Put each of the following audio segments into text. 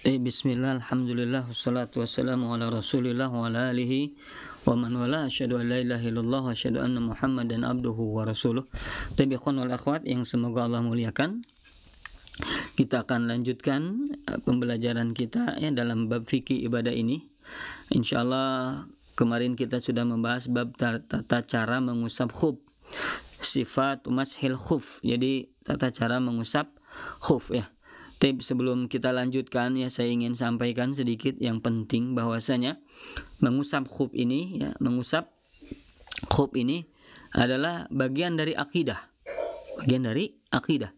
Bismillah, alhamdulillah, wassalatu wassalamu ala rasulillah wa ala alihi wa man wala, asyhadu an la ilaha illallah wa asyhadu anna muhammadan abduhu wa rasuluh. Tabiqan wal akhwat yang semoga Allah muliakan, kita akan lanjutkan pembelajaran kita ya dalam bab fikih ibadah ini. Insyaallah kemarin kita sudah membahas bab tata cara mengusap khuf, sifat mashil khuf, jadi tata cara mengusap khuf ya. Tapi sebelum kita lanjutkan ya, saya ingin sampaikan sedikit yang penting, bahwasanya mengusap khuf ini ya, mengusap khuf ini adalah bagian dari akidah. Bagian dari akidah.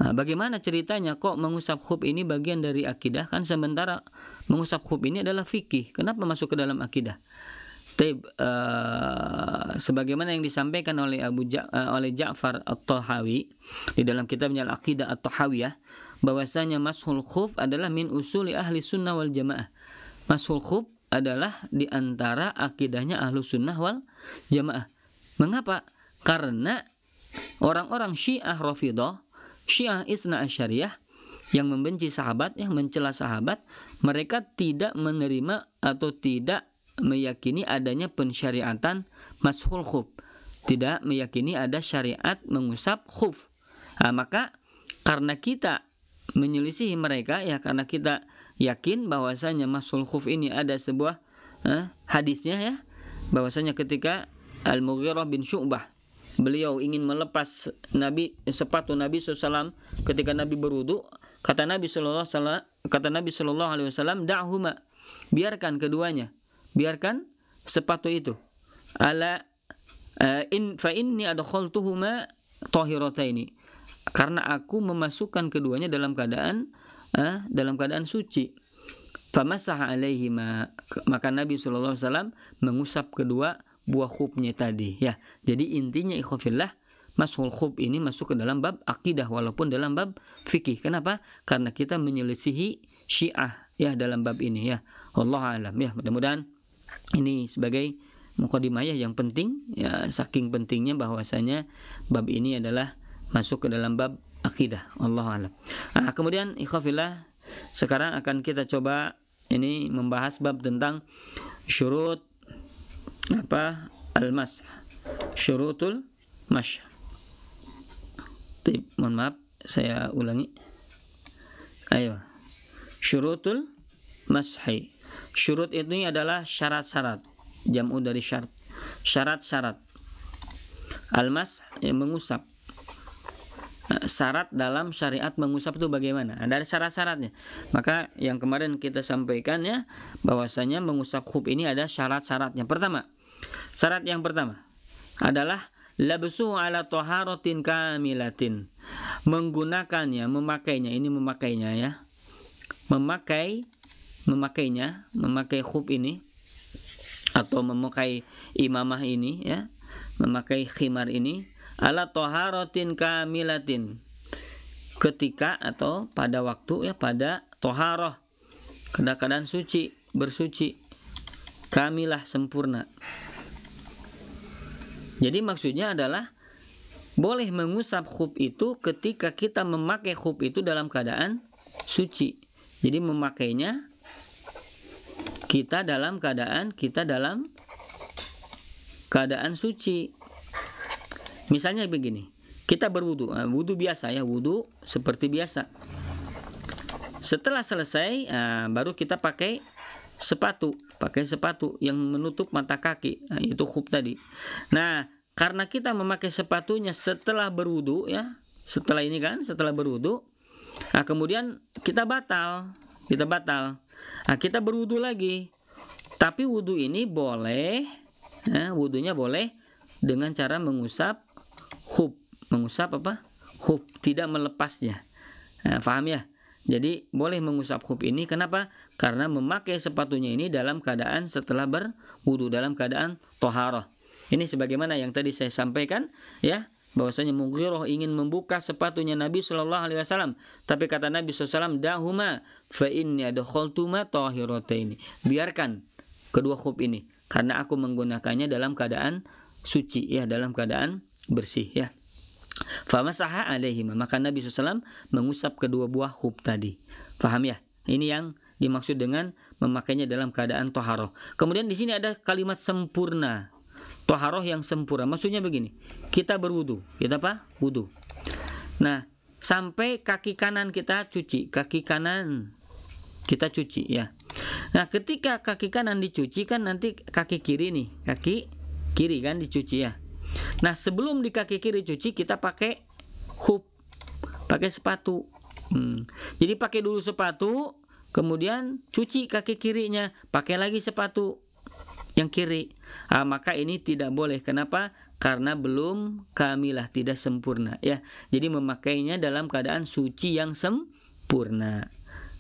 Nah, bagaimana ceritanya kok mengusap khuf ini bagian dari akidah, kan sementara mengusap khuf ini adalah fikih. Kenapa masuk ke dalam akidah? Sebagaimana yang disampaikan oleh oleh Ja'far At-Tahawi di dalam kitabnya Al-Aqidah At-Tahawiyah, bahwasanya mashul khuf adalah min usuli ahli sunnah wal jamaah. Mashul khuf adalah di antara akidahnya ahlu sunnah wal jamaah. Mengapa? Karena orang-orang Syiah Rafidah, Syiah Itsna Asyariyah yang membenci sahabat, yang mencela sahabat, mereka tidak menerima atau tidak meyakini adanya pensyariatan mashul khuf, tidak meyakini ada syariat mengusap khuf. Nah, maka karena kita menyelisihi mereka ya, karena kita yakin bahwasanya mashul khuf ini ada sebuah hadisnya ya, bahwasanya ketika Al-Mughirah bin Syu'bah, beliau ingin melepas sepatu Nabi SAW ketika Nabi berwudu, kata Nabi Sallallahu Alaihi Wasallam, da'huma, biarkan keduanya, biarkan sepatu itu, fa inni adkhaltuhuma tahirataini, karena aku memasukkan keduanya dalam keadaan suci. Famasaha alaihima, maka Nabi SAW mengusap kedua buah khufnya tadi ya. Jadi intinya ikhwafillah, mashul khuf ini masuk ke dalam bab akidah walaupun dalam bab fikih. Kenapa? Karena kita menyelisihi Syiah ya dalam bab ini ya. Wallahu a'lam ya. Mudah-mudahan ini sebagai mukadimah yang penting ya, saking pentingnya bahwasanya bab ini adalah masuk ke dalam bab akidah. Wallahu a'lam. Nah, kemudian ikhwafillah, sekarang akan kita coba ini membahas bab tentang syurut al-mash, syurutul mash. Mohon maaf, saya ulangi. Ayo. Syurutul mashi. Syurut ini adalah syarat-syarat. Jam'u dari syarat. Syarat-syarat. Al-mash yang mengusap. Syarat dalam syariat mengusap itu bagaimana? Ada syarat-syaratnya. Maka yang kemarin kita sampaikan ya, bahwasanya mengusap khuf ini ada syarat-syaratnya. Syarat yang pertama adalah labsu ala taharatin kamilatin. Menggunakannya, memakainya ya. Memakai khuf ini atau memakai imamah ini ya, memakai khimar ini ala taharatin kamilatin, ketika atau pada waktu ya, pada toharoh, keadaan suci, bersuci, kamilah, sempurna. Jadi maksudnya adalah boleh mengusap khuf itu ketika kita memakai khuf itu dalam keadaan suci. Jadi memakainya kita dalam keadaan suci. Misalnya begini, kita berwudu, wudu biasa ya, wudu seperti biasa. Setelah selesai, baru kita pakai sepatu yang menutup mata kaki, itu khuf tadi. Nah, karena kita memakai sepatunya setelah berwudu ya, setelah berwudu, kemudian kita batal. Nah, kita berwudu lagi. Tapi wudu ini boleh, wudunya boleh dengan cara mengusap khuf. Mengusap khuf, tidak melepasnya. Paham ya? Jadi boleh mengusap khuf ini. Kenapa? Karena memakai sepatunya ini dalam keadaan setelah berwudu, dalam keadaan toharoh. Ini sebagaimana yang tadi saya sampaikan ya, bahwasanya Mughirah ingin membuka sepatunya Nabi Sallallahu Alaihi Wasallam, tapi kata Nabi SAW, dahuma fa inni adkhaltuma tahirataini, biarkan kedua khuf ini karena aku menggunakannya dalam keadaan suci ya, dalam keadaan bersih ya. Famasaha alaihima, maka Nabi SAW mengusap kedua buah khuf tadi. Faham ya? Ini yang dimaksud dengan memakainya dalam keadaan toharoh. Kemudian di sini ada kalimat sempurna. Toharoh yang sempurna. Maksudnya begini. Kita berwudu. Kita apa? Wudu. Nah, sampai kaki kanan kita cuci. Kaki kanan kita cuci ya. Nah, ketika kaki kanan dicuci kan nanti kaki kiri nih. Kaki kiri kan dicuci ya. Nah, sebelum di kaki kiri cuci kita pakai khuf. Pakai sepatu. Jadi pakai dulu sepatu, kemudian cuci kaki kirinya, pakai lagi sepatu yang kiri. Maka ini tidak boleh. Kenapa? Karena belum kamilah, tidak sempurna ya. Jadi memakainya dalam keadaan suci yang sempurna.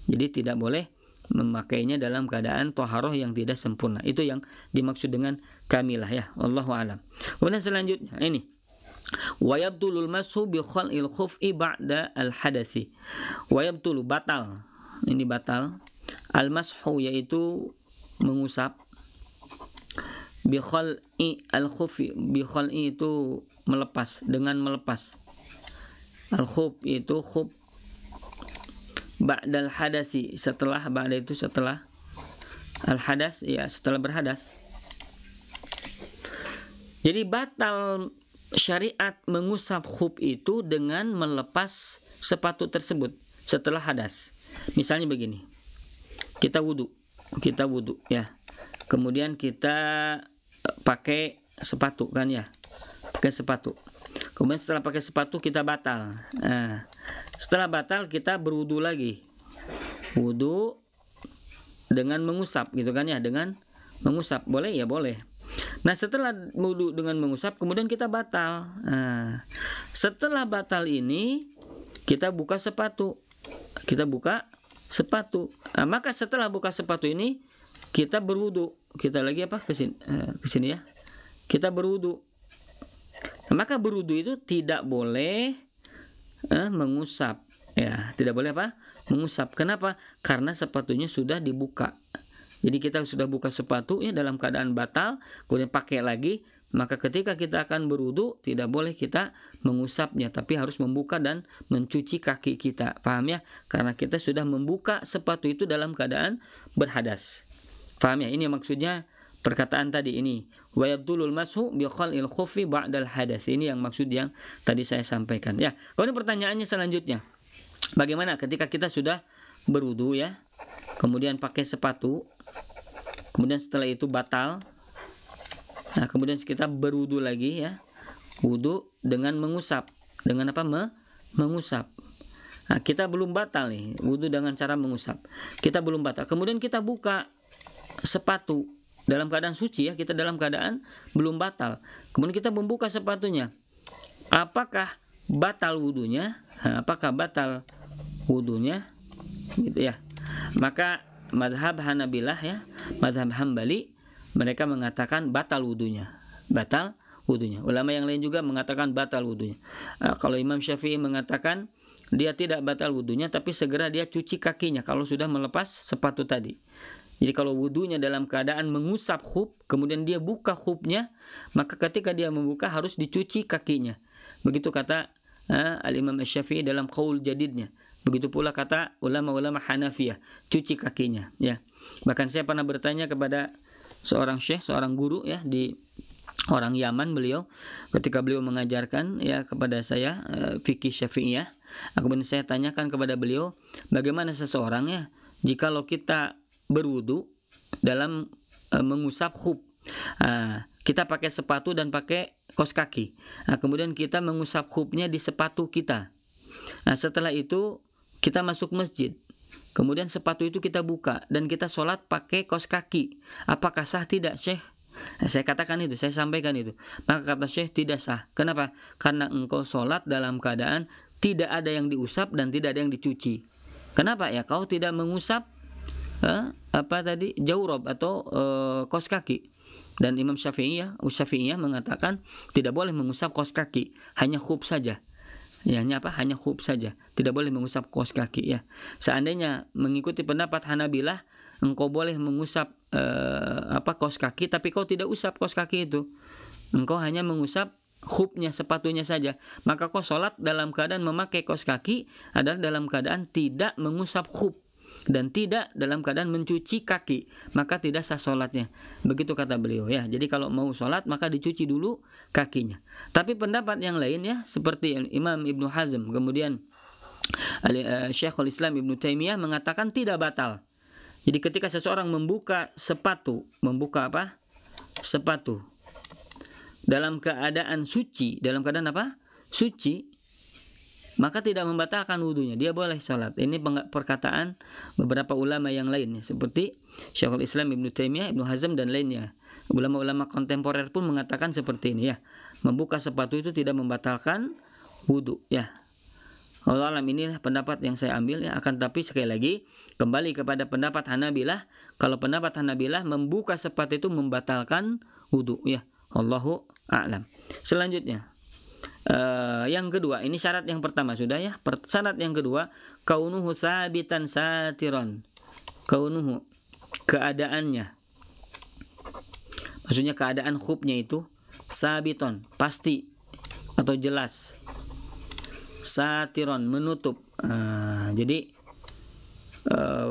Jadi tidak boleh memakainya dalam keadaan toharoh yang tidak sempurna. Itu yang dimaksud dengan kamilah ya. Wallahu a'lam. Kemudian selanjutnya ini wa yabtulul mashu bi khal'il khuf'i ba'da al hadasi. Wa yabtulu batal. Ini batal. Al mashu yaitu mengusap. Bi khal'i al khuf'i. Bi khal'i itu melepas, dengan melepas. Al khuf itu khuf ba'dal hadasi, setelah ba'da itu setelah al hadas ya, setelah berhadas. Jadi batal syariat mengusap khuf itu dengan melepas sepatu tersebut setelah hadas. Misalnya begini. Kita wudu ya. Kemudian kita pakai sepatu kan ya. Pakai sepatu. Kemudian setelah pakai sepatu kita batal. Nah, setelah batal kita berwudu lagi. Wudu dengan mengusap gitu kan ya, dengan mengusap. Boleh ya, boleh. Nah, setelah wudu dengan mengusap kemudian kita batal. Nah, setelah batal ini kita buka sepatu. Kita buka sepatu. Nah, maka setelah buka sepatu ini kita berwudu. Kita lagi apa? Ke sini ya. Kita berwudu. Nah, maka berwudu itu tidak boleh mengusap ya, tidak boleh apa? Mengusap. Kenapa? Karena sepatunya sudah dibuka. Jadi kita sudah buka sepatu ya dalam keadaan batal, kemudian pakai lagi, maka ketika kita akan berwudu tidak boleh kita mengusapnya, tapi harus membuka dan mencuci kaki kita. Paham ya? Karena kita sudah membuka sepatu itu dalam keadaan berhadas. Paham ya? Ini maksudnya perkataan tadi ini. Wa yabtulul mashu bi khal'il khuffi ba'dal hadas. Ini yang maksud yang tadi saya sampaikan ya. Kemudian pertanyaannya selanjutnya. Bagaimana ketika kita sudah berwudu ya? Kemudian pakai sepatu. Kemudian setelah itu batal. Nah, kemudian kita berwudu lagi ya. Wudu dengan mengusap. Dengan apa? Mengusap. Nah, kita belum batal nih. Wudu dengan cara mengusap. Kita belum batal. Kemudian kita buka sepatu dalam keadaan suci ya, kita dalam keadaan belum batal. Kemudian kita membuka sepatunya. Apakah batal wudunya? Apakah batal wudunya? Gitu ya. Maka mazhab Hanabilah ya, mazhab Hambali, mereka mengatakan batal wudunya. Batal wudunya. Ulama yang lain juga mengatakan batal wudunya. Kalau Imam Syafi'i mengatakan dia tidak batal wudunya, tapi segera dia cuci kakinya kalau sudah melepas sepatu tadi. Jadi kalau wudunya dalam keadaan mengusap khuf, kemudian dia buka khufnya, maka ketika dia membuka harus dicuci kakinya. Begitu kata Al-Imam Syafi'i dalam Qaul Jadidnya. Begitu pula kata ulama-ulama Hanafiyah, cuci kakinya ya. Bahkan saya pernah bertanya kepada seorang syekh, seorang guru ya, di orang Yaman beliau, ketika beliau mengajarkan ya kepada saya fikih Syafi'iyah. Kemudian saya tanyakan kepada beliau, bagaimana seseorang ya jikalau kita berwudu dalam mengusap khuf. Kita pakai sepatu dan pakai kaos kaki. Kemudian kita mengusap khufnya di sepatu kita. Setelah itu kita masuk masjid. Kemudian sepatu itu kita buka dan kita sholat pakai kaos kaki. Apakah sah tidak, Syekh? Saya katakan itu, saya sampaikan itu. Maka kata Syekh tidak sah. Kenapa? Karena engkau sholat dalam keadaan tidak ada yang diusap dan tidak ada yang dicuci. Kenapa? Ya kau tidak mengusap jaurab atau kaos kaki. Dan Imam Syafi'iyah mengatakan tidak boleh mengusap kaos kaki, hanya khuf saja. Ya, hanya khuf saja. Tidak boleh mengusap kaos kaki ya. Seandainya mengikuti pendapat Hanabilah, engkau boleh mengusap kaos kaki, tapi kau tidak usap kaos kaki itu. Engkau hanya mengusap khufnya, sepatunya saja. Maka kau sholat dalam keadaan memakai kaos kaki adalah dalam keadaan tidak mengusap khuf. dan tidak dalam keadaan mencuci kaki, maka tidak sah sholatnya. Begitu kata beliau ya. Jadi kalau mau sholat maka dicuci dulu kakinya. Tapi pendapat yang lain ya, seperti Imam Ibnu Hazm, kemudian Syekhul Islam Ibnu Taimiyah mengatakan tidak batal. Jadi ketika seseorang membuka sepatu, sepatu dalam keadaan suci, dalam keadaan apa? Suci, maka tidak membatalkan wudunya, dia boleh sholat. Ini perkataan beberapa ulama yang lainnya, seperti Syekhul Islam Ibnu Taimiyah, Ibnu Hazm dan lainnya. Ulama-ulama kontemporer pun mengatakan seperti ini ya. Membuka sepatu itu tidak membatalkan wudu ya. Allah alam, inilah pendapat yang saya ambil ya. Akan tapi sekali lagi kembali kepada pendapat Hanabilah. Kalau pendapat Hanabilah membuka sepatu itu membatalkan wudu ya. Allahu a'lam. Selanjutnya yang kedua, ini syarat yang pertama sudah ya. Syarat yang kedua, kaunuhu sabitan satiron. Kaunuhu, keadaannya. Maksudnya keadaan khufnya itu sabiton, pasti atau jelas. Satiron, menutup. Jadi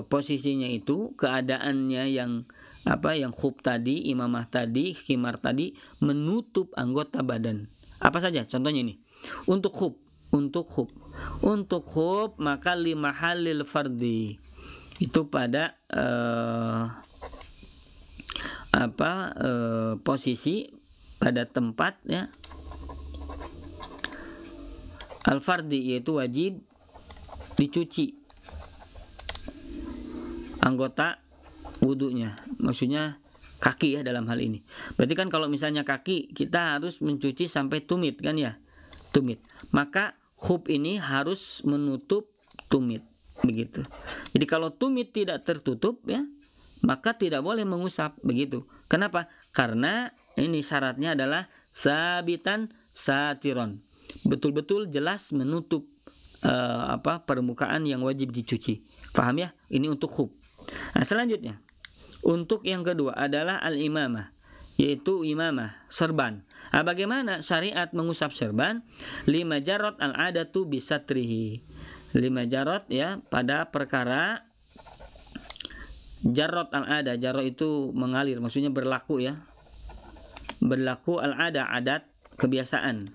posisinya itu, keadaannya yang yang khuf tadi, imamah tadi, khimar tadi menutup anggota badan. Apa saja contohnya ini? Untuk khuf maka lima halil fardi, itu pada posisi, pada tempat ya, al-fardi, yaitu wajib dicuci anggota wudunya, maksudnya kaki ya dalam hal ini. Berarti kan kalau misalnya kaki kita harus mencuci sampai tumit kan ya, tumit. Maka khuf ini harus menutup tumit, begitu. Jadi kalau tumit tidak tertutup ya, maka tidak boleh mengusap, begitu. Kenapa? Karena ini syaratnya adalah sabitan satiron, betul-betul jelas menutup permukaan yang wajib dicuci. Paham ya? Ini untuk khuf. Nah, selanjutnya untuk yang kedua adalah al-imamah, yaitu imamah, serban. Nah, bagaimana syariat mengusap serban? Lima jarot al-adatu bisatrihi. Lima jarot ya, pada perkara jarot al-ada. Jarot itu mengalir, maksudnya berlaku ya. Berlaku al-ada, adat, kebiasaan.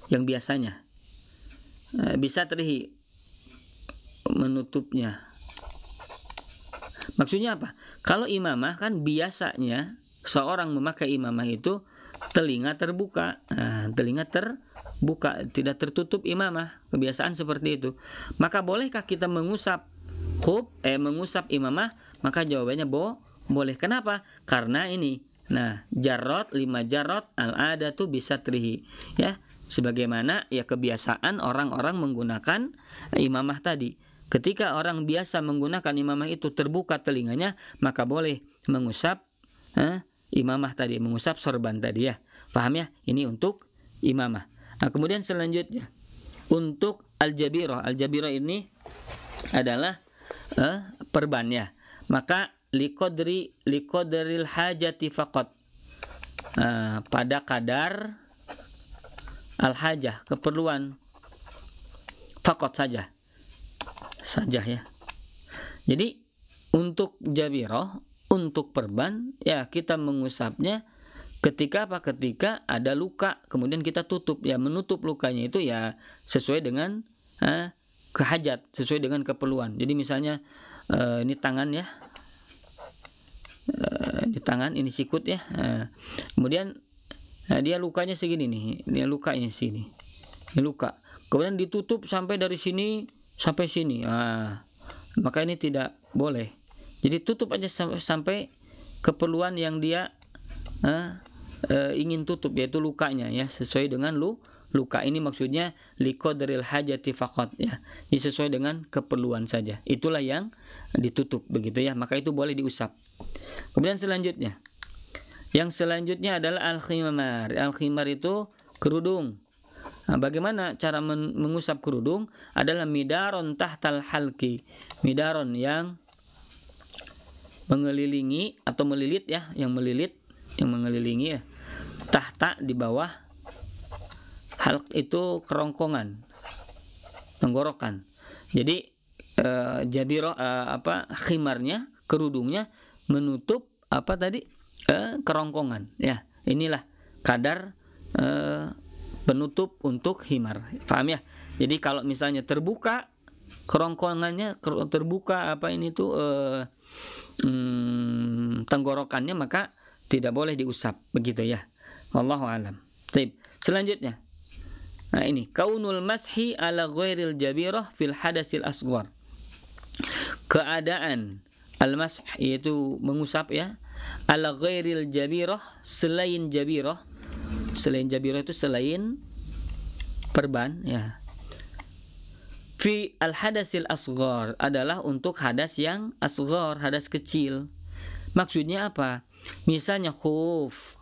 Yang biasanya. Bisatrihi, menutupnya. Maksudnya apa? Kalau imamah kan biasanya seorang memakai imamah itu telinga terbuka. Nah, telinga terbuka, tidak tertutup imamah. Kebiasaan seperti itu. Maka bolehkah kita mengusap mengusap imamah? Maka jawabannya boleh. Kenapa? Karena ini. Nah, jarot, lima jarot al-adatu bisatrihi. Ya, sebagaimana ya kebiasaan orang-orang menggunakan imamah tadi. Ketika orang biasa menggunakan imamah itu terbuka telinganya, maka boleh mengusap imamah tadi, mengusap sorban tadi ya. Paham ya? Ini untuk imamah. Nah, kemudian selanjutnya untuk al-jabirah. Al-jabirah ini adalah perbannya. Maka liqadril hajati faqat. Pada kadar al-hajah, keperluan faqat saja ya. Jadi untuk jabirah, untuk perban ya kita mengusapnya ketika Ketika ada luka, kemudian kita tutup ya, menutup lukanya itu ya sesuai dengan kehajat, sesuai dengan keperluan. Jadi misalnya ini tangan ya, di tangan ini sikut ya, kemudian dia lukanya segini nih, dia lukanya sini, ini luka, kemudian ditutup sampai dari sini sampai sini, maka ini tidak boleh. Jadi tutup aja sampai keperluan yang dia ingin tutup, yaitu lukanya ya, sesuai dengan luka. Ini maksudnya liqadril hajati faqat ya, ini sesuai dengan keperluan saja, itulah yang ditutup, begitu ya, maka itu boleh diusap. Kemudian yang selanjutnya adalah al-khimar. Al-khimar itu kerudung. Nah, bagaimana cara mengusap kerudung? Adalah midaron tahtal halki. Midaron yang mengelilingi atau melilit ya, yang mengelilingi ya. Tahta di bawah, halq itu kerongkongan, tenggorokan. Jadi jabirah khimarnya, kerudungnya menutup kerongkongan. Ya, inilah kadar penutup untuk khimar. Paham ya? Jadi kalau misalnya terbuka kerongkongannya, terbuka tenggorokannya, maka tidak boleh diusap, begitu ya. Wallahu alam. Baik. Selanjutnya. Nah, ini kaunul mashi ala ghairil jabirah fil hadasil asghar. Keadaan al-mash yaitu mengusap ya, ala ghairil jabirah, selain jabirah. Selain jabirah itu selain perban ya. Fi al-hadasil asghar adalah untuk hadas yang asghar, hadas kecil. Maksudnya apa? Misalnya khuf,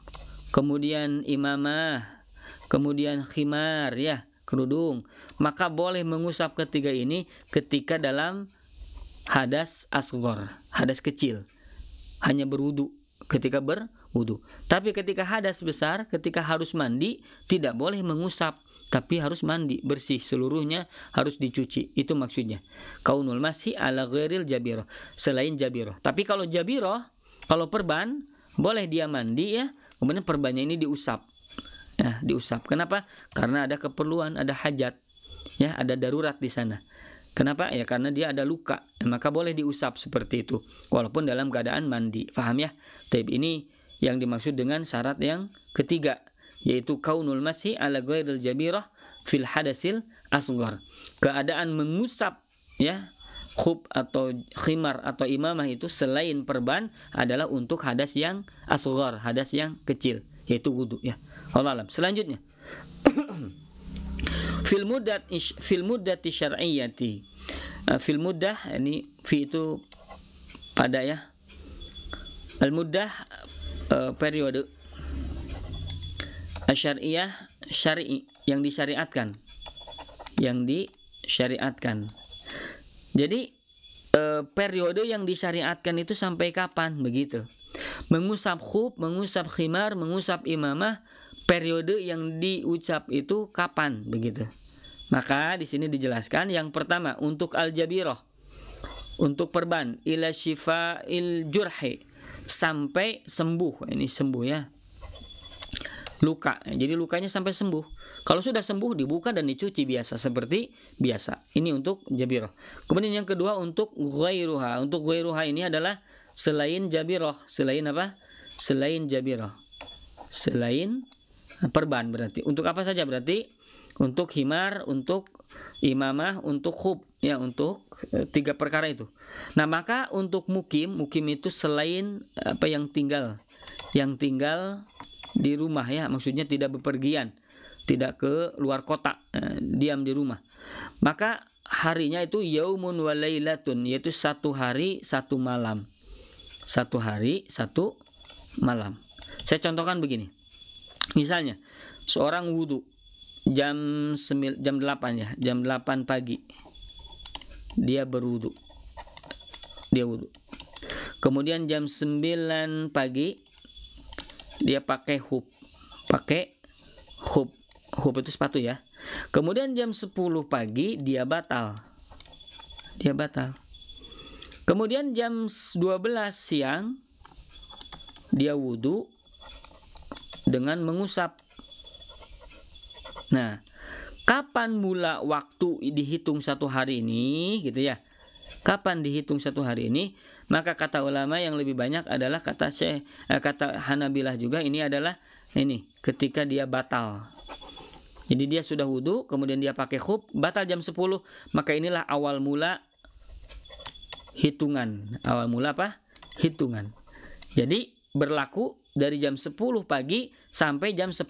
kemudian imamah, kemudian khimar ya, kerudung. Maka boleh mengusap ketiga ini ketika dalam hadas asghar, hadas kecil. Hanya berwudu, ketika berwudu. Tapi ketika hadas besar, ketika harus mandi, tidak boleh mengusap, tapi harus mandi bersih, seluruhnya harus dicuci. Itu maksudnya kaunul masih ala ghairil jabirah, selain jabirah. Tapi kalau jabirah, kalau perban, boleh dia mandi ya, kemudian perbannya ini diusap ya, diusap. Kenapa? Karena ada keperluan, ada hajat ya, ada darurat di sana. Kenapa? Ya karena dia ada luka, maka boleh diusap seperti itu walaupun dalam keadaan mandi. Paham ya? Tapi ini yang dimaksud dengan syarat yang ketiga, yaitu kaunul masih ala ghairil jabirah fil hadasil asghar. Keadaan mengusap ya, khub atau khimar atau imamah itu selain perban adalah untuk hadas yang asghar, hadas yang kecil, yaitu wudu ya. Allah alam. Selanjutnya fil muddati syar'iyyati. Fil muddah, ini fi itu pada ya. Al muddah periode. Asyariyah, syar'i, yang disyariatkan. Yang disyariatkan. Jadi periode yang disyariatkan itu sampai kapan? Begitu. Mengusap khub, mengusap khimar, mengusap imamah, periode yang diucap itu kapan? Begitu. Maka di sini dijelaskan yang pertama untuk al-jabirah, untuk perban, ila syifa'il jurhi, sampai sembuh. Ini sembuh ya. Luka. Jadi lukanya sampai sembuh. Kalau sudah sembuh dibuka dan dicuci biasa seperti biasa. Ini untuk jabirah. Kemudian yang kedua untuk ghairuha. Untuk ghairuha ini adalah selain jabirah. Selain apa? Selain jabirah. Selain perban berarti. Untuk apa saja berarti? Untuk himar, untuk imamah, untuk khub ya, untuk tiga perkara itu. Nah, maka untuk mukim itu selain yang tinggal di rumah ya, maksudnya tidak bepergian, tidak ke luar kota, diam di rumah. Maka harinya itu yaumun wa lailatun, yaitu 1 hari 1 malam. 1 hari 1 malam. Saya contohkan begini. Misalnya seorang wudu jam 8 ya, jam 8 pagi. Dia berwudu. Dia wudu. Kemudian jam 9 pagi dia pakai khub. Khub itu sepatu ya. Kemudian jam 10 pagi dia batal. Kemudian jam 12 siang dia wudu dengan mengusap. Nah, kapan mula waktu dihitung 1 hari ini gitu ya? Kapan dihitung 1 hari ini? Maka kata ulama yang lebih banyak adalah kata Hanabilah juga, ini adalah ini ketika dia batal. Jadi dia sudah wudu, kemudian dia pakai khub, batal jam 10, maka inilah awal mula hitungan. Awal mula apa? Hitungan. Jadi berlaku dari jam 10 pagi sampai jam 10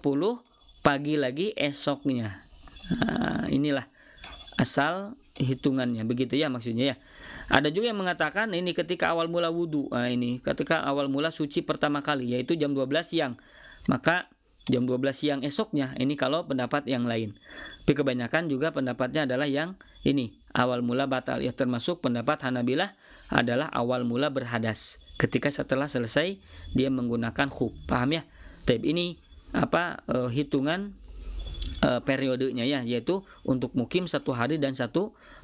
pagi lagi esoknya. Nah, inilah asal hitungannya, begitu ya maksudnya ya. Ada juga yang mengatakan ini ketika awal mula wudu. Nah, ini ketika awal mula suci pertama kali, yaitu jam 12 siang. Maka jam 12 siang esoknya, ini kalau pendapat yang lain. Tapi kebanyakan juga pendapatnya adalah yang ini, awal mula batal. Ya, termasuk pendapat Hanabilah adalah awal mula berhadas, ketika setelah selesai dia menggunakan khuf. Paham ya? Tapi ini hitungan periodenya ya, yaitu untuk mukim 1 hari dan 1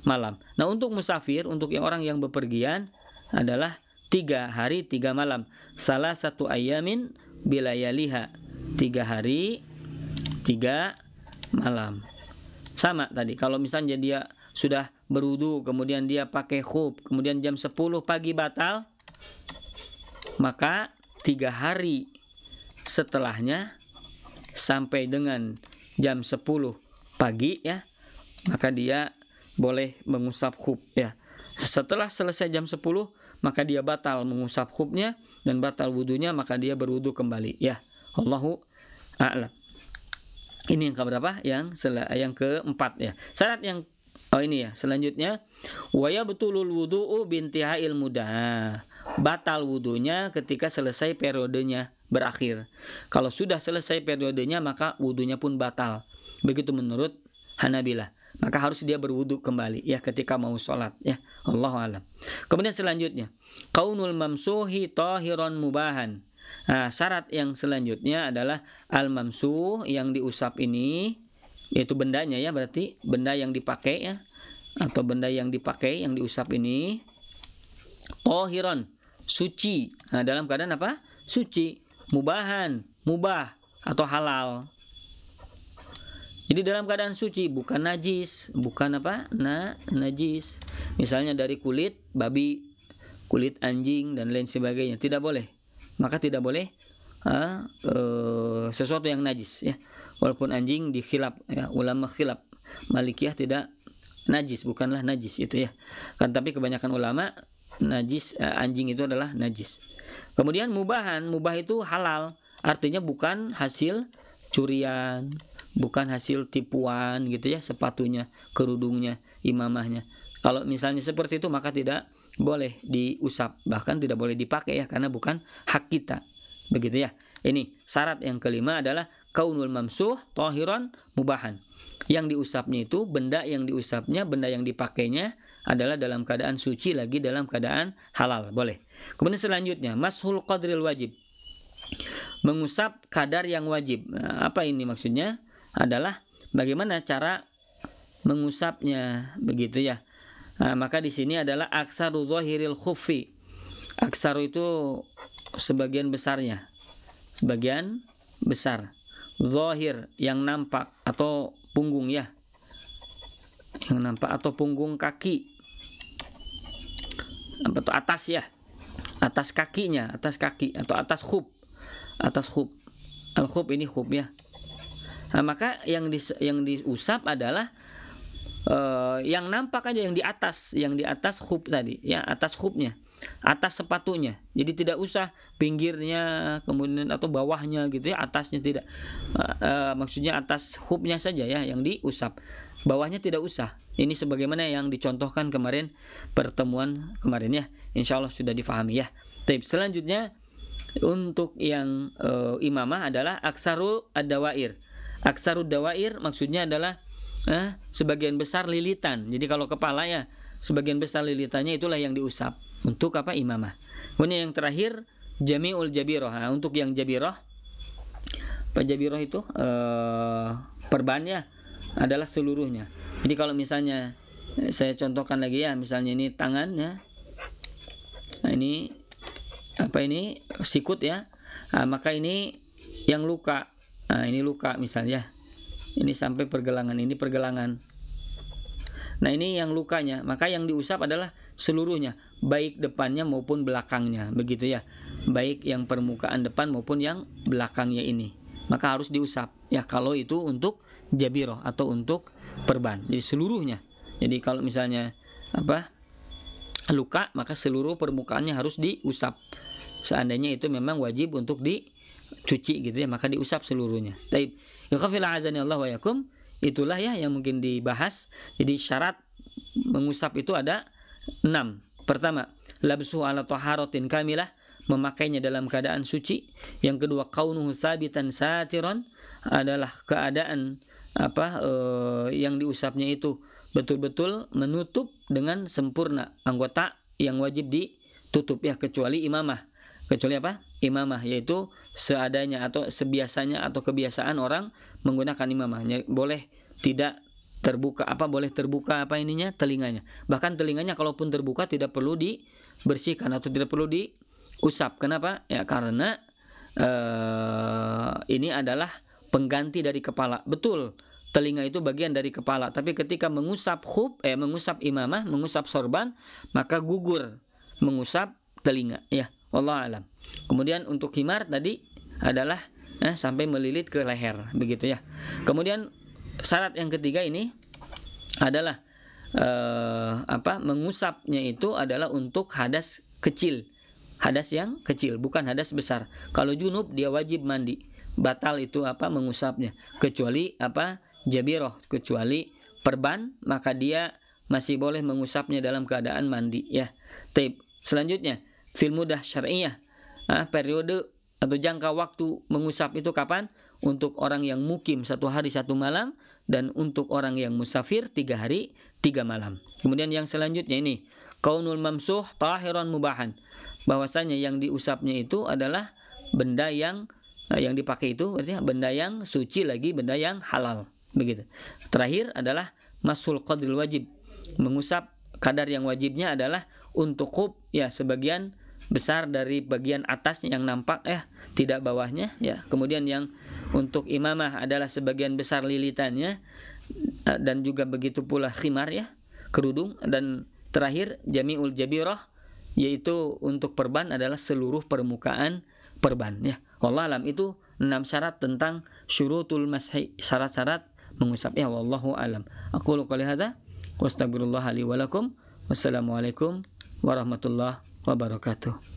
malam. Nah, untuk musafir, untuk yang orang yang bepergian adalah 3 hari 3 malam. Salah satu ayamin bilayaliha, 3 hari 3 malam. Sama tadi, kalau misalnya dia sudah berwudu, kemudian dia pakai khuf, kemudian jam 10 pagi batal, maka 3 hari setelahnya sampai dengan jam 10 pagi ya, maka dia boleh mengusap khuf ya. Setelah selesai jam 10, maka dia batal mengusap khufnya dan batal wudunya, maka dia berwudu kembali ya. Allahu a'lam. Ini yang keberapa? Yang keempat ya. Syarat yang ini ya, selanjutnya wa yabtulul wudu'u bintihail mudah. Batal wudunya ketika selesai periodenya berakhir. Kalau sudah selesai periodenya, maka wudunya pun batal. Begitu menurut Hanabilah. Maka harus dia berwudu kembali ya ketika mau sholat ya. Allahu a'lam. Kemudian selanjutnya, kaunul mamsuhi tahiran mubahan. Nah, syarat yang selanjutnya adalah al-mamsuh, yang diusap ini, yaitu bendanya ya, berarti benda yang dipakai ya, atau benda yang dipakai yang diusap ini tahiran, suci. Nah, dalam keadaan apa? Suci. Mubahan, mubah atau halal. Jadi dalam keadaan suci, bukan najis, bukan apa? Najis. Misalnya dari kulit babi, kulit anjing dan lain sebagainya, tidak boleh. Maka tidak boleh sesuatu yang najis ya. Walaupun anjing dikhilaf ya, ulama khilaf. Malikiyah tidak najis, bukanlah najis itu ya. Kan tapi kebanyakan ulama najis, anjing itu adalah najis. Kemudian mubahan, mubah itu halal, artinya bukan hasil curian, bukan hasil tipuan gitu ya, sepatunya, kerudungnya, imamahnya. Kalau misalnya seperti itu, maka tidak boleh diusap, bahkan tidak boleh dipakai ya, karena bukan hak kita. Begitu ya. Ini syarat yang kelima adalah kaunul mamsuh tahiran mubahan. Yang diusapnya itu, benda yang diusapnya, benda yang dipakainya adalah dalam keadaan suci, lagi dalam keadaan halal, boleh. Kemudian selanjutnya, mashul qadril wajib. Mengusap kadar yang wajib. Nah, apa ini maksudnya? Adalah bagaimana cara mengusapnya, begitu ya. Nah, maka di sini adalah aksaru zahiril khuffi. Aksaru itu sebagian besarnya, sebagian besar. Zahir yang nampak atau punggung ya, yang nampak atau punggung kaki, apa tuh atas ya, atas kakinya, atas kaki atau atas khuf, atas khuf. Al khuf ini khuf ya. Nah, maka yang diusap adalah yang nampak aja, yang di atas khuf tadi ya, atas khufnya, atas sepatunya. Jadi tidak usah pinggirnya kemudian atau bawahnya gitu ya, atasnya tidak. Maksudnya atas khufnya saja ya yang diusap, bawahnya tidak usah. Ini sebagaimana yang dicontohkan kemarin, pertemuan kemarin ya, insyaallah sudah difahami ya. Tapi selanjutnya untuk yang imamah adalah aksaru ad-dawair. Aksaru dawair maksudnya adalah sebagian besar lilitan. Jadi kalau kepala ya, sebagian besar lilitannya itulah yang diusap untuk apa? Imamah. Kemudian yang terakhir jami'ul jabiroh. Nah, untuk yang jabiroh, apa jabiroh itu? Perbannya adalah seluruhnya. Jadi kalau misalnya saya contohkan lagi ya, misalnya ini tangannya, nah ini apa ini? Sikut ya. Nah, maka ini yang luka. Nah, ini luka misalnya. Ini sampai pergelangan, ini pergelangan. Nah, ini yang lukanya, maka yang diusap adalah seluruhnya, baik depannya maupun belakangnya, begitu ya. Baik yang permukaan depan maupun yang belakangnya ini. Maka harus diusap ya, kalau itu untuk jabiroh atau untuk perban. Jadi seluruhnya. Jadi kalau misalnya apa? Luka, maka seluruh permukaannya harus diusap. Seandainya itu memang wajib untuk dicuci gitu ya, maka diusap seluruhnya. Baik. Yakhafila azani Allah wa yakum. Itulah ya yang mungkin dibahas. Jadi syarat mengusap itu ada 6. Pertama, labsuhu ala taharatin kamilah, memakainya dalam keadaan suci. Yang kedua, kaunuhu sabitan satiran, adalah keadaan yang diusapnya itu betul-betul menutup dengan sempurna anggota yang wajib ditutup ya, kecuali imamah. Kecuali apa? imamah, yaitu seadanya atau sebiasanya atau kebiasaan orang menggunakan imamahnya. Boleh tidak terbuka boleh terbuka telinganya. Bahkan telinganya kalaupun terbuka tidak perlu dibersihkan atau tidak perlu diusap. Kenapa? Ya karena ini adalah pengganti dari kepala. Betul, telinga itu bagian dari kepala, tapi ketika mengusap mengusap imamah, mengusap sorban, maka gugur mengusap telinga, ya. Wallahu alam. Kemudian untuk khimar tadi adalah sampai melilit ke leher, begitu ya. Kemudian syarat yang ketiga ini adalah mengusapnya itu adalah untuk hadas kecil. Hadas yang kecil, bukan hadas besar. Kalau junub dia wajib mandi. Batal itu mengusapnya. Kecuali jabiroh, kecuali perban, maka dia masih boleh mengusapnya dalam keadaan mandi, ya. Taib. Selanjutnya, fil mudah syar'iyah. Periode atau jangka waktu mengusap itu kapan? Untuk orang yang mukim 1 hari 1 malam, dan untuk orang yang musafir 3 hari 3 malam. Kemudian yang selanjutnya ini, kaunul mamsuh tahiran mubahan. Bahwasanya yang diusapnya itu adalah benda yang dipakai itu berarti benda yang suci lagi benda yang halal, begitu. Terakhir adalah masul qadril wajib. Mengusap kadar yang wajibnya adalah untuk qub, ya, sebagian besar dari bagian atas yang nampak, tidak bawahnya, ya. Kemudian yang untuk imamah adalah sebagian besar lilitannya, dan juga begitu pula khimar, ya, kerudung. Dan terakhir jami'ul jabirah, yaitu untuk perban adalah seluruh permukaan perban, ya. Wallahu alam. Itu 6 syarat tentang syurutul mashi, syarat-syarat mengusap, ya. Wallahu alam. Aqulu qouli hadza wa astaghfirullah li wa lakum. Wassalamualaikum warahmatullahi wabarakatuh.